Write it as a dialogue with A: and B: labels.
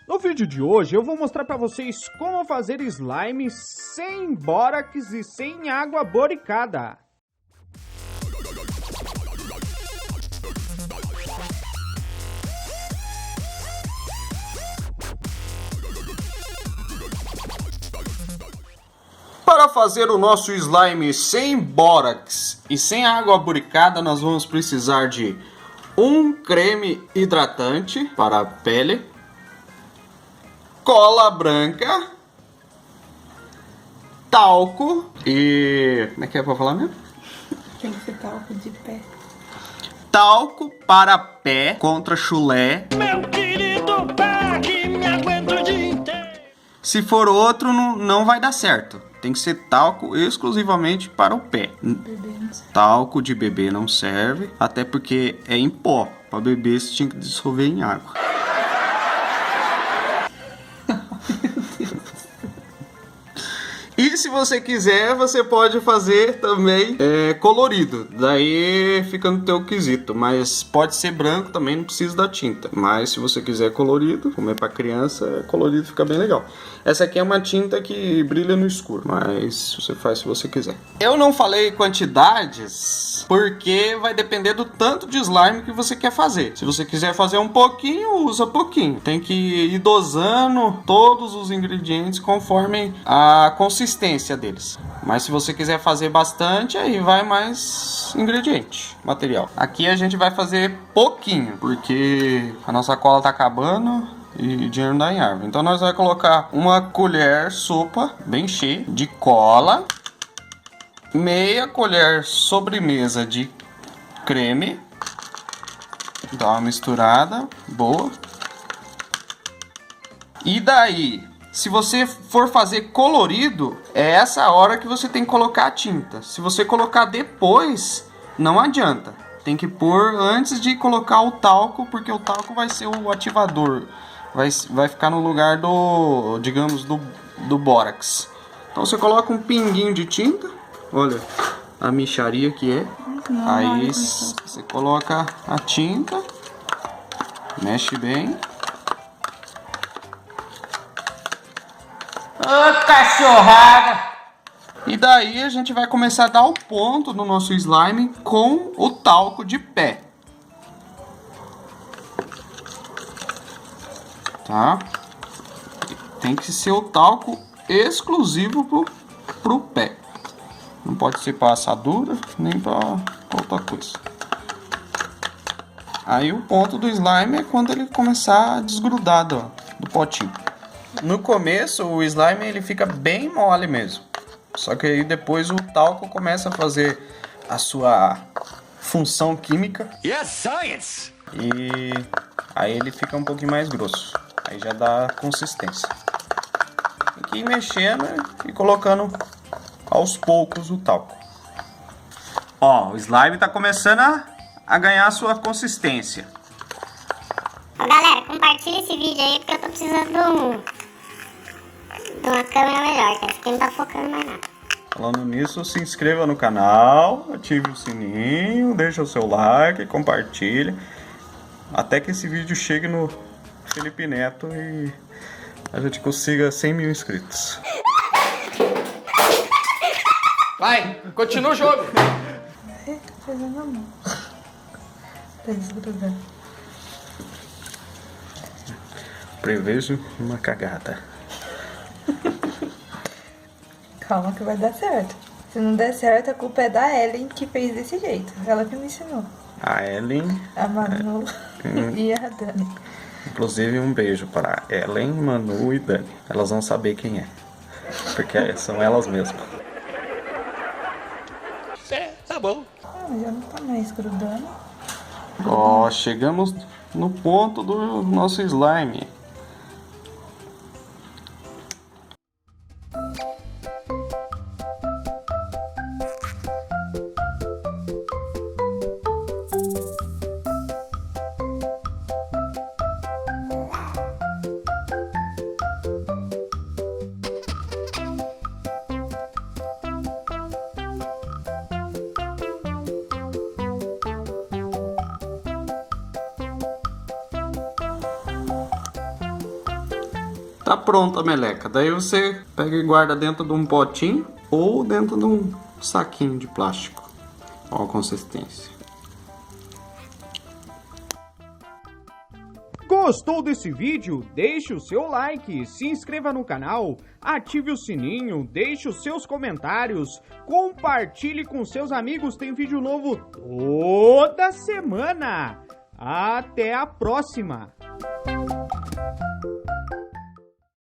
A: No vídeo de hoje eu vou mostrar para vocês como fazer slime sem bórax e sem água boricada. Para fazer o nosso slime sem bórax e sem água boricada, nós vamos precisar de um creme hidratante para a pele, cola branca, talco e... como é que é pra falar mesmo?
B: Tem que ser talco de pé.
A: Talco para pé contra chulé.
C: Meu querido pé que me aguenta o dia inteiro.
A: Se for outro, não vai dar certo. Tem que ser talco exclusivamente para o pé. Talco de bebê não serve, até porque é em pó. Para bebê você tinha que dissolver em água. E se você quiser, você pode fazer também colorido. Daí fica no teu quesito. Mas pode ser branco também, não precisa da tinta. Mas se você quiser colorido, como é pra criança, colorido fica bem legal. Essa aqui é uma tinta que brilha no escuro, mas você faz se você quiser. Eu não falei quantidades, porque vai depender do tanto de slime que você quer fazer. Se você quiser fazer um pouquinho, usa pouquinho. Tem que ir dosando todos os ingredientes conforme a consistência deles. Mas se você quiser fazer bastante, aí vai mais ingrediente, material. Aqui a gente vai fazer pouquinho, porque a nossa cola tá acabando e dinheiro não dá em árvore. Então nós vamos colocar uma colher sopa bem cheia de cola, meia colher sobremesa de creme, dá uma misturada boa. E daí, se você for fazer colorido, é essa hora que você tem que colocar a tinta. Se você colocar depois, não adianta. Tem que pôr antes de colocar o talco, porque o talco vai ser o ativador. Vai ficar no lugar do, digamos, do bórax. Então você coloca um pinguinho de tinta. Olha a mixaria que é. Aí você coloca a tinta. Mexe bem.
C: Ô cachorrada!
A: E daí a gente vai começar a dar o ponto no nosso slime com o talco de pé. Tá? Tem que ser o talco exclusivo pro pé. Não pode ser para assadura, nem para outra coisa. Aí o ponto do slime é quando ele começar a desgrudar do potinho. No começo o slime ele fica bem mole mesmo. Só que aí depois o talco começa a fazer a sua função química.
C: Yes, science!
A: E aí ele fica um pouquinho mais grosso. Aí já dá consistência. Tem que ir mexendo e colocando aos poucos o talco. Ó, o slime tá começando a ganhar a sua consistência.
D: Galera, compartilha esse vídeo aí porque eu tô precisando de uma câmera melhor, que essa aqui não tá focando mais nada.
A: Falando nisso, se inscreva no canal, ative o sininho, deixa o seu like, compartilha. Até que esse vídeo chegue no Felipe Neto e a gente consiga 100 mil inscritos.
C: Vai, continua o jogo!
B: Tá fazendo a mão. Tá desgrudando.
A: Prevejo uma cagada.
B: Calma que vai dar certo. Se não der certo, a culpa é da Ellen que fez desse jeito. Ela que me ensinou.
A: A Ellen,
B: A Manu e a Dani.
A: inclusive um beijo para Ellen, Manu e Dani. Elas vão saber quem é, porque são elas mesmas.
C: É, tá bom.
B: Ah, já não tá mais grudando.
A: Ó, chegamos no ponto do nosso slime. Tá pronta a meleca. Daí você pega e guarda dentro de um potinho ou dentro de um saquinho de plástico. Olha a consistência.
E: Gostou desse vídeo? Deixe o seu like, se inscreva no canal, ative o sininho, deixe os seus comentários, compartilhe com seus amigos, tem vídeo novo toda semana. Até a próxima!